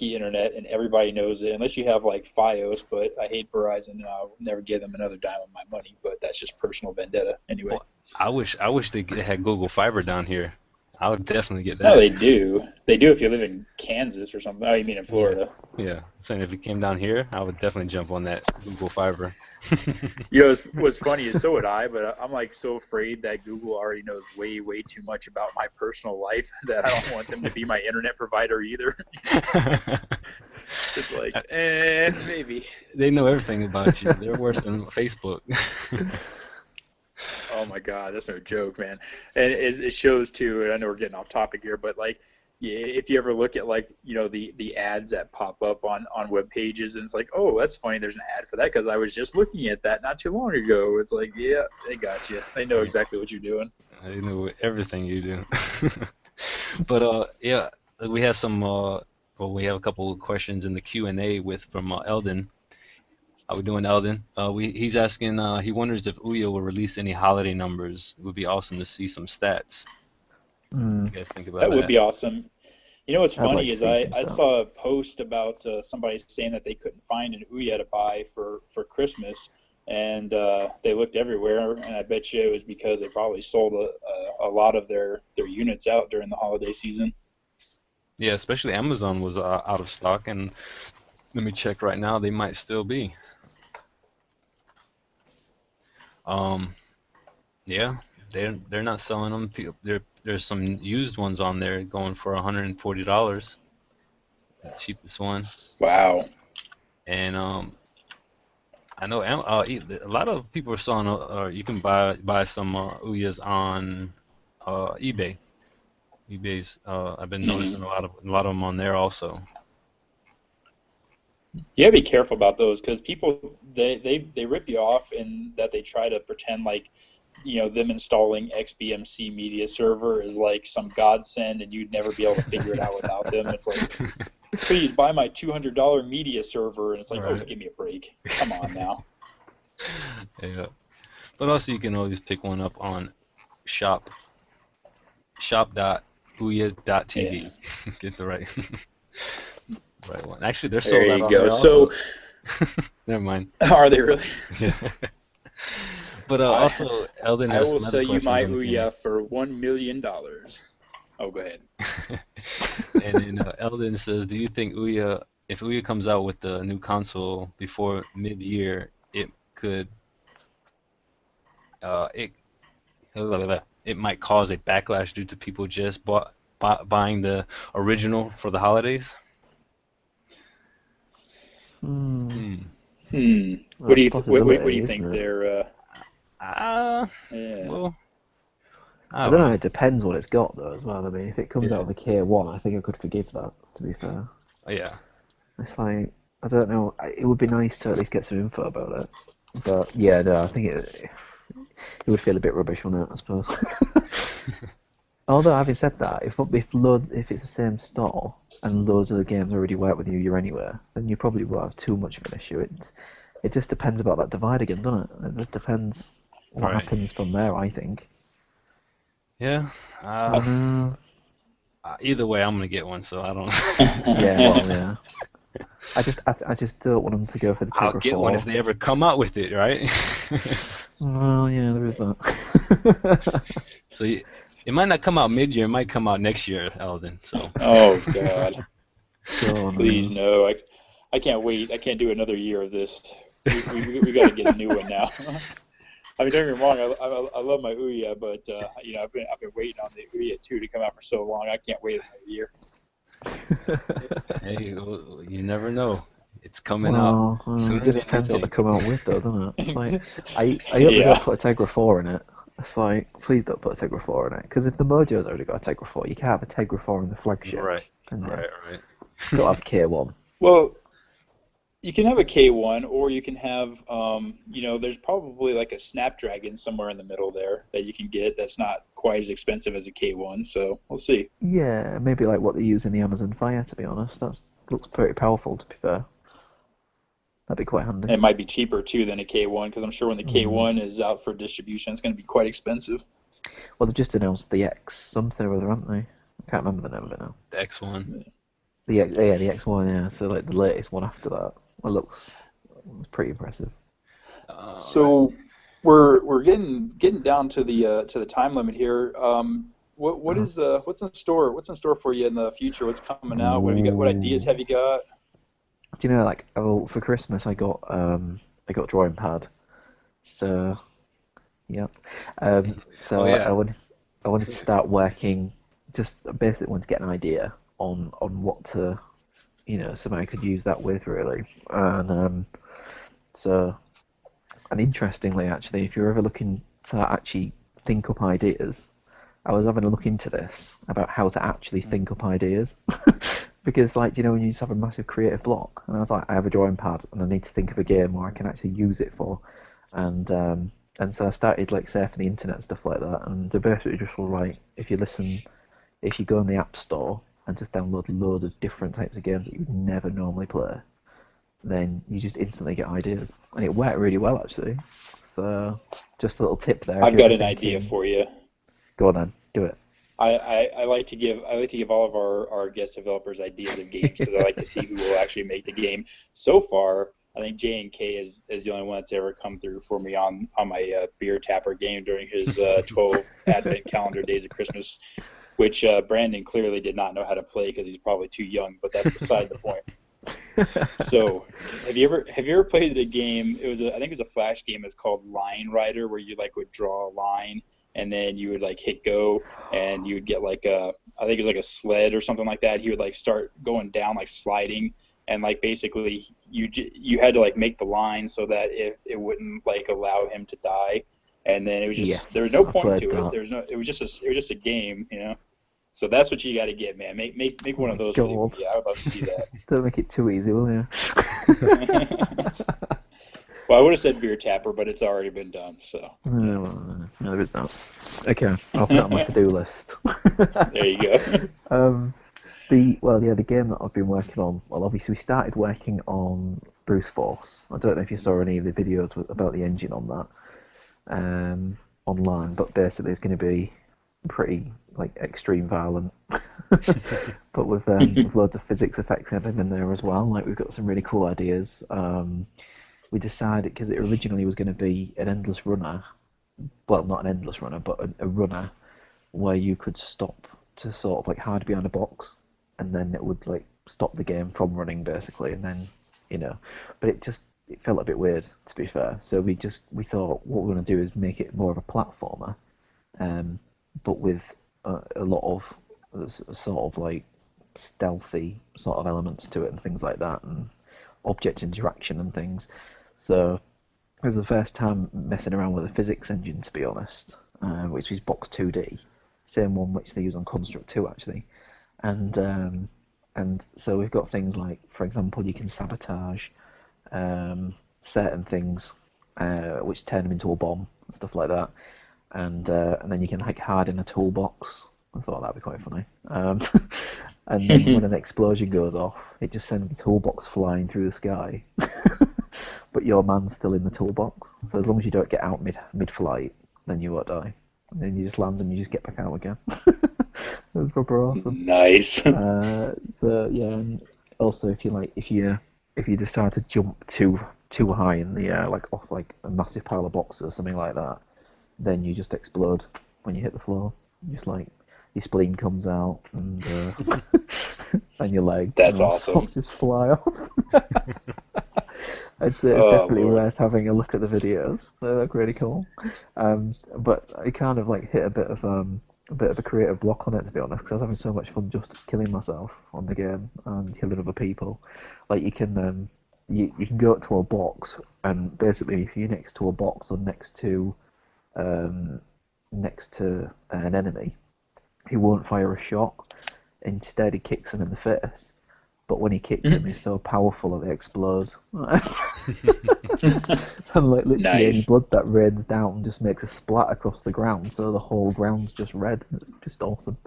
internet, and everybody knows it. Unless you have like FiOS, but I hate Verizon, and I'll never give them another dime of my money. But that's just personal vendetta, anyway. Well, I wish they had Google Fiber down here. I would definitely get No, that. they do. They do if you live in Kansas or something. Oh, you mean in Florida? Yeah. I'm saying if it came down here, I would definitely jump on that Google Fiber. What's funny is so would I, but I'm like so afraid that Google already knows way too much about my personal life that I don't want them to be my internet provider either. It's like, maybe. They know everything about you. They're worse than Facebook. Oh my God, that's no joke, man. And it shows too. And I know we're getting off topic here, but like, yeah, if you ever look at like the ads that pop up on web pages, and it's like, oh, that's funny. There's an ad for that because I was just looking at that not too long ago. It's like, yeah, they got you. They know exactly what you're doing. They know everything you do. But yeah, we have we have a couple of questions in the Q&A from Eldon. How we doing, Eldon? He's asking. He wonders if Ouya will release any holiday numbers. It would be awesome to see some stats. What do you guys think about That that? would be awesome. You know what's I'd like funny to is see I some stuff. saw a post about somebody saying that they couldn't find an Ouya to buy for Christmas, and they looked everywhere, and I bet you it was because they probably sold a lot of their units out during the holiday season. Yeah, especially Amazon was out of stock, and let me check right now. They might still be. Yeah, they're not selling them. There's some used ones on there going for $140, the cheapest one. Wow. And I know a lot of people are selling. You can buy some Ouyas on eBay. eBay's. I've been noticing a lot of them on there also. You gotta be careful about those because people they rip you off in that they try to pretend like them installing XBMC media server is like some godsend and you'd never be able to figure it out without them. It's like, please buy my $200 media server, and it's like, Right. oh, give me a break. Come on now. Yeah, but also you can always pick one up on shop.ouya.tv. Yeah. Get the right one. Actually, they're There sold out you on go. there So, also. Never mind. are they really? Yeah. But also, Eldon I has will some sell other you questions my on the Ouya for $1 million. Oh, go ahead. And then Eldon says, do you think if Ouya comes out with the new console before mid-year, it could it it might cause a backlash due to people just buying the original for the holidays? What do you That's a what do possibility, you isn't think it? there? Well, I I don't don't know. know. It depends what it's got though, as well. I mean, if it comes out Yeah. of the K1, I think I could forgive that. To be fair, Yeah. it's like I don't know. It would be nice to at least get some info about it. But yeah, no, I think it would feel a bit rubbish on it, I suppose. Although having said that, if it's the same store and loads of the games already work with you anywhere, then you probably won't have too much of an issue. It just depends about that divide again, doesn't it? It just depends what Right. happens from there, I think. Yeah. I don't know. Either way, I'm gonna get one, so I don't. Yeah, well, yeah. I just don't want them to go for the I'll Tegra get 4. one if they ever come out with it, right? Well, yeah, there is that. So it might not come out mid-year, it might come out next year, Eldon. So. Oh God, Oh, please no! I can't wait. I can't do another year of this. We got to get a new one now. I mean, don't get me wrong. I love my Ouya, but I've been waiting on the Ouya 2 to come out for so long. I can't wait another year. Hey, you never know. It's coming Well, out sooner it just than you depends what they think. come out with, though, doesn't it? It's like, I hope they Yeah. don't put a Tegra 4 in it. It's like, please don't put a Tegra 4 in it. Because if the Mojo's already got a Tegra 4, you can't have a Tegra 4 in the flagship. Right, And right. got to have K1. Well, you can have a K1, or you can have, there's probably like a Snapdragon somewhere in the middle there that you can get that's not quite as expensive as a K1, so we'll see. Yeah, maybe like what they use in the Amazon Fire, to be honest. That looks pretty powerful, to be fair. That'd be quite handy. It might be cheaper, too, than a K1, because I'm sure when the K1 is out for distribution, it's going to be quite expensive. Well, they've just announced the X something or other, haven't they? I can't remember the name of it now. The X1. The X1, yeah. So like the latest one after that. It looks pretty impressive. So we're getting down to the time limit here. What's in store? What's in store for you in the future? What's coming out? What have you got? What ideas have you got? Do you know, like, for Christmas I got a drawing pad. So yeah. So Oh, yeah. I wanted to start working. Just basically wanted to get an idea on what to, something I could use that with, really. And and interestingly, actually, if you're ever looking to actually think up ideas, I was having a look into this about how to actually think up ideas. Because, like, when you just have a massive creative block, and I was like, I have a drawing pad, and I need to think of a game where I can actually use it for, and so I started like surfing the internet and stuff like that, and they basically just were like, if you go on the App Store and just download loads of different types of games that you would never normally play, then you just instantly get ideas, and it worked really well, actually. So just a little tip there. I've got an idea for you. Go on then, do it. I like to give all of our guest developers ideas of games because I like to see who will actually make the game. So far, I think J&K is the only one that's ever come through for me on my beer tapper game during his 12 Advent calendar days of Christmas, which Brandon clearly did not know how to play because he's probably too young, but that's beside the point. So, have you ever played a game? I think it was a Flash game. It's called Line Rider, where you like would draw a line and then you would like hit go, and you would get like I think it was like a sled or something like that. He would like start going down, like sliding, and like basically you had to like make the line so that it wouldn't like allow him to die, and then it was just there was no point to it. It was just a game, So that's what you got to get, man. Make one of those. Really, yeah, I would love to see that. Don't make it too easy, will you? Well, I would have said beer tapper, but it's already been done. So. No, there is not. Okay, I'll put it on my to-do list. There you go. The game that I've been working on. Well, obviously we started working on Bruce Force. I don't know if you saw any of the videos about the engine on that online, but basically it's going to be pretty like extreme violent, but with loads of physics effects in there as well. Like we've got some really cool ideas. We decided, because it originally was going to be an endless runner, well, not an endless runner, but a runner where you could stop to sort of like hide behind a box, and then it would like stop the game from running basically, and then but it felt a bit weird, to be fair. So we thought what we're going to do is make it more of a platformer, but with a lot of sort of like stealthy sort of elements to it and things like that, and object interaction and things. So it was the first time messing around with a physics engine, to be honest, which is Box 2D, same one which they use on Construct 2 actually, and so we've got things like, for example, you can sabotage certain things, which turn them into a bomb and stuff like that, and then you can like harden a toolbox. I thought that'd be quite funny. And then when an explosion goes off, it just sends the toolbox flying through the sky. But your man's still in the toolbox. So as long as you don't get out mid-flight, then you won't die. And then you just land and you just get back out again. It was proper awesome. Nice. So yeah, and also if you if you decide to jump too high in the air, like off like a massive pile of boxes or something like that, then you just explode when you hit the floor. Just like your spleen comes out and your leg. That's and all awesome. sorts just fly off. I'd say it's Oh, definitely Lord. worth having a look at the videos. They look really cool. But I kind of like hit a bit of a creative block on it, to be honest, because I was having so much fun just killing myself on the game and killing other people. Like you can go up to a box, and basically if you're next to a box or next to an enemy, he won't fire a shot. Instead, he kicks him in the face. But when he kicks him, he's so powerful that they explode. And like literally any Nice. blood that rains down just makes a splat across the ground, so the whole ground's just red. It's just awesome.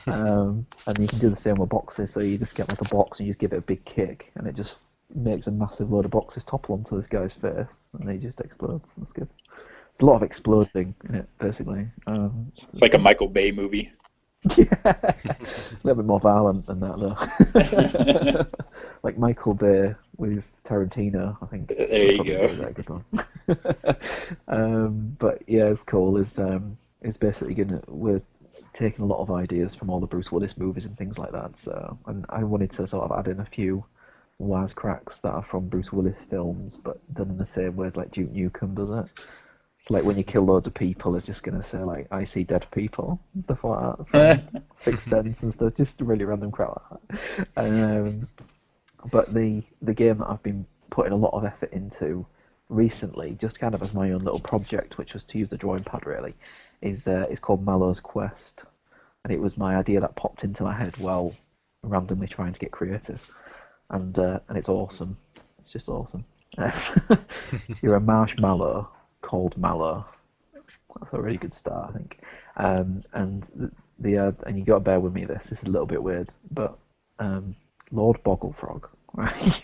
And you can do the same with boxes, so you just get like a box and you just give it a big kick, and it just makes a massive load of boxes topple onto this guy's face, and he just explodes. That's good. There's a lot of exploding in it, basically. It's like a Michael Bay movie. Yeah, a little bit more violent than that, though. Like Michael Bay with Tarantino, I think. There you Probably go. a very good one. But yeah, it's cool. It's basically we're taking a lot of ideas from all the Bruce Willis movies and things like that. So, and I wanted to sort of add in a few wisecracks that are from Bruce Willis films, but done in the same way as like Duke Nukem does it. It's like when you kill loads of people, it's just going to say, like, I see dead people and stuff like that from Sixth Sense and stuff, just really random crap like that. But the game that I've been putting a lot of effort into recently, just kind of as my own little project, which was to use the drawing pad really, is called Mallow's Quest. And it was my idea that popped into my head while randomly trying to get creative. And it's awesome. It's just awesome. You're a marshmallow called Mallow. That's a really good start, I think. And and you got to bear with me. This is a little bit weird, but Lord Bogglefrog, right?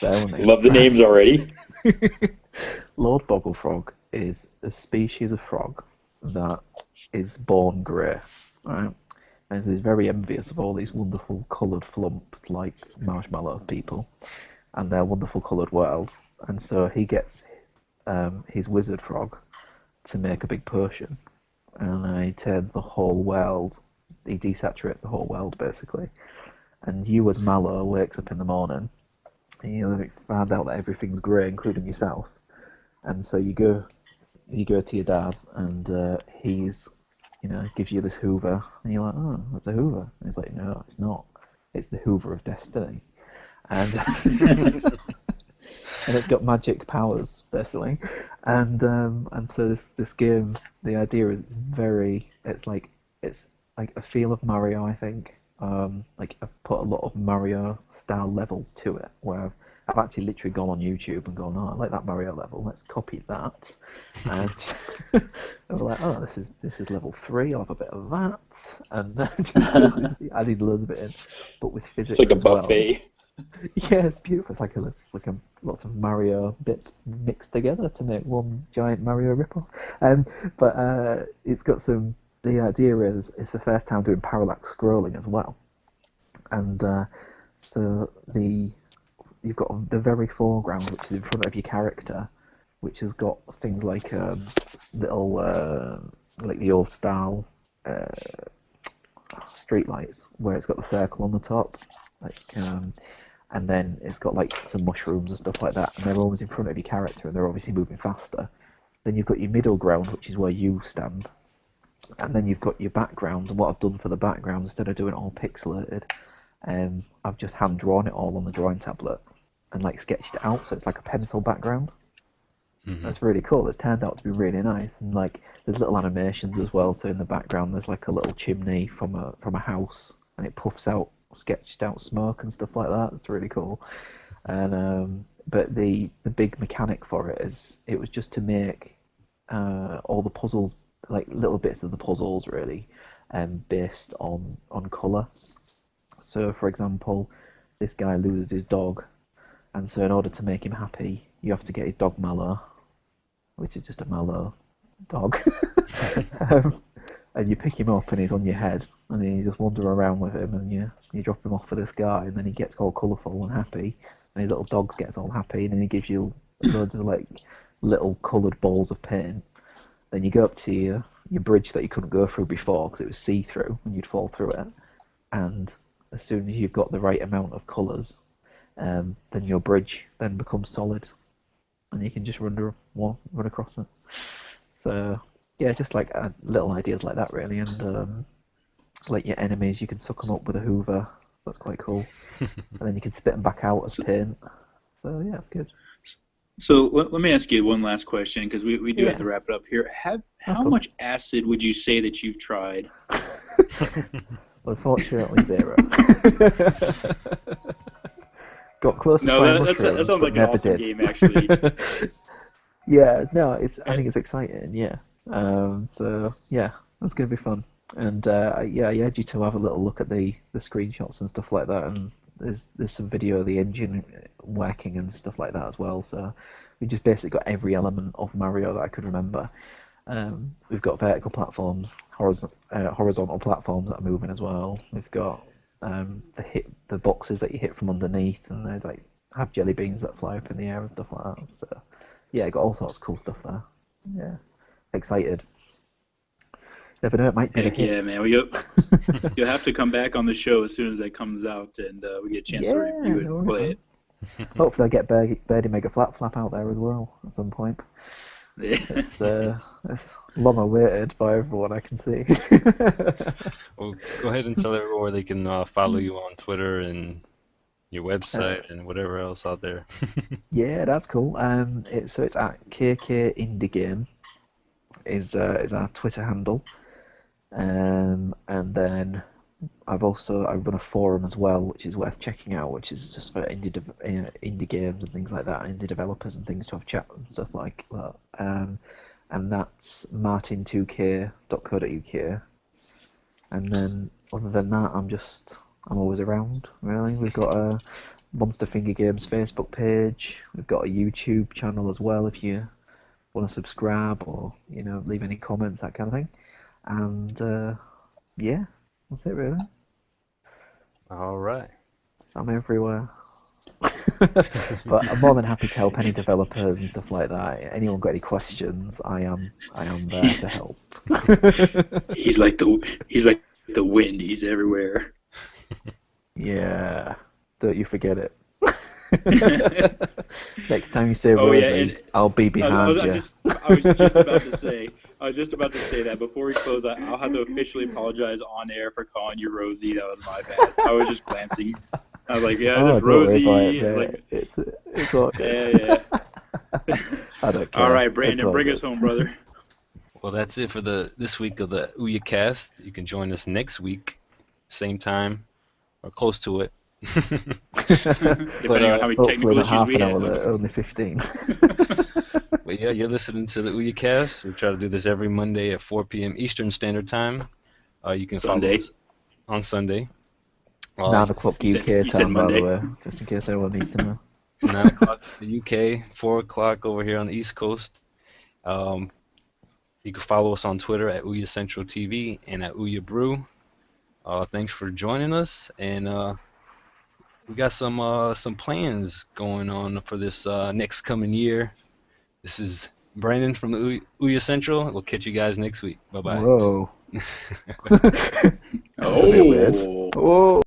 Bear with me. Love the names already. Lord Bogglefrog is a species of frog that is born grey, right? And he's very envious of all these wonderful coloured flump like marshmallow people and their wonderful coloured world. And so he gets his wizard frog to make a big potion, and he turns the whole world, he desaturates the whole world basically. And you as Mallow wakes up in the morning and you find out that everything's grey, including yourself. And so you go to your dad, and he's, gives you this Hoover, and you're like, oh, that's a Hoover. And he's like, no, it's not. It's the Hoover of Destiny. And and it's got magic powers basically, and so this game, the idea is it's like a feel of Mario, I think. Like I've put a lot of Mario style levels to it, where I've actually literally gone on YouTube and gone, oh, I like that Mario level, let's copy that, and we're like, oh, this is level 3, I'll have a bit of that, and just adding loads of it in, but with physics. It's like a as well. buffet. Yeah, it's beautiful. It's like lots of Mario bits mixed together to make one giant Mario ripoff. But it's got some. The idea is it's the first time doing parallax scrolling as well, and so you've got the very foreground, which is in front of your character, which has got things like little like the old style street lights where it's got the circle on the top, and then it's got like some mushrooms and stuff like that, and they're always in front of your character, and they're obviously moving faster. Then you've got your middle ground, which is where you stand, and then you've got your background. And what I've done for the background, instead of doing it all pixelated, I've just hand drawn it all on the drawing tablet and like sketched it out, so it's like a pencil background. Mm-hmm. That's really cool. It's turned out to be really nice, and like there's little animations as well. So in the background, there's like a little chimney from a house, and it puffs out sketched out smoke and stuff like that. It's really cool. And but the big mechanic for it is it was just to make all the puzzles, like little bits of the puzzles really, based on colour. So for example, this guy loses his dog, and so in order to make him happy, you have to get his dog Mallow, which is just a Mallow dog. and you pick him up and he's on your head, and then you just wander around with him, and you drop him off for this guy, and then he gets all colourful and happy, and his little dog gets all happy, and then he gives you loads of like little coloured balls of paint. Then you go up to your bridge that you couldn't go through before because it was see-through, and you'd fall through it. And as soon as you've got the right amount of colours, then your bridge then becomes solid, and you can just run across it. So yeah, just like little ideas like that really, and like your enemies, you can suck them up with a Hoover. That's quite cool. And then you can spit them back out as paint. So yeah, it's good. So let me ask you one last question, because we do have to wrap it up here. How much acid would you say that you've tried? Unfortunately, 0. Got close to trying mushrooms, that sounds like an awesome game, actually. Yeah, no, I think it's exciting, yeah. So, yeah, that's going to be fun. And, yeah, I urge you to have a little look at the screenshots and stuff like that, and there's some video of the engine working and stuff like that as well, so we just basically got every element of Mario that I could remember. We've got vertical platforms, horizontal platforms that are moving as well. We've got the boxes that you hit from underneath, and they like have jelly beans that fly up in the air and stuff like that. So yeah, got all sorts of cool stuff there. Yeah, excited. Never know, it might be a hit. Yeah, man. You'll have to come back on the show as soon as that comes out, and we get a chance to review it and play it. Hopefully, I get Birdie Mega Flap out there as well at some point. It's long awaited by everyone I can see. Well, go ahead and tell everyone where they can follow you on Twitter and your website and whatever else out there. Yeah, that's cool. It's at KK Indie Game is our Twitter handle, and then I've run a forum as well, which is worth checking out, which is just for indie games and things like that, indie developers and things to have chat and stuff like that. And that's martin2k.co.uk. And then other than that, I'm always around, really. We've got a Monster Finger Games Facebook page. We've got a YouTube channel as well if you want to subscribe or leave any comments, that kind of thing. And yeah, that's it really. All right. So I'm everywhere. But I'm more than happy to help any developers and stuff like that. Anyone got any questions? I am there to help. He's like the wind. He's everywhere. Yeah, don't you forget it. Next time you say Rosie, I'll be behind you. I was just about to say. I was just about to say that before we close. I'll have to officially apologize on air for calling you Rosie. That was my bad. I was just glancing. I was like, yeah, just Rosie. It's all good. Yeah. I don't care. All right, Brandon, bring us home, brother. Well, that's it for this week of the OUYAcast. You can join us next week, same time or close to it. Depending on how many technical issues we have. Only 15. But yeah, you're listening to the OUYAcast. We try to do this every Monday at 4 p.m. Eastern Standard Time. You can follow us on Sunday. 9 o'clock UK time, by the way, just in case anyone needs to know. 9 o'clock in the UK, 4 o'clock over here on the East Coast. You can follow us on Twitter at Ouya Central TV and at Ouya Brew. Thanks for joining us, and we got some plans going on for this next coming year. This is Brandon from the Ouya Central. We'll catch you guys next week. Bye-bye. Whoa. Oh. Whoa.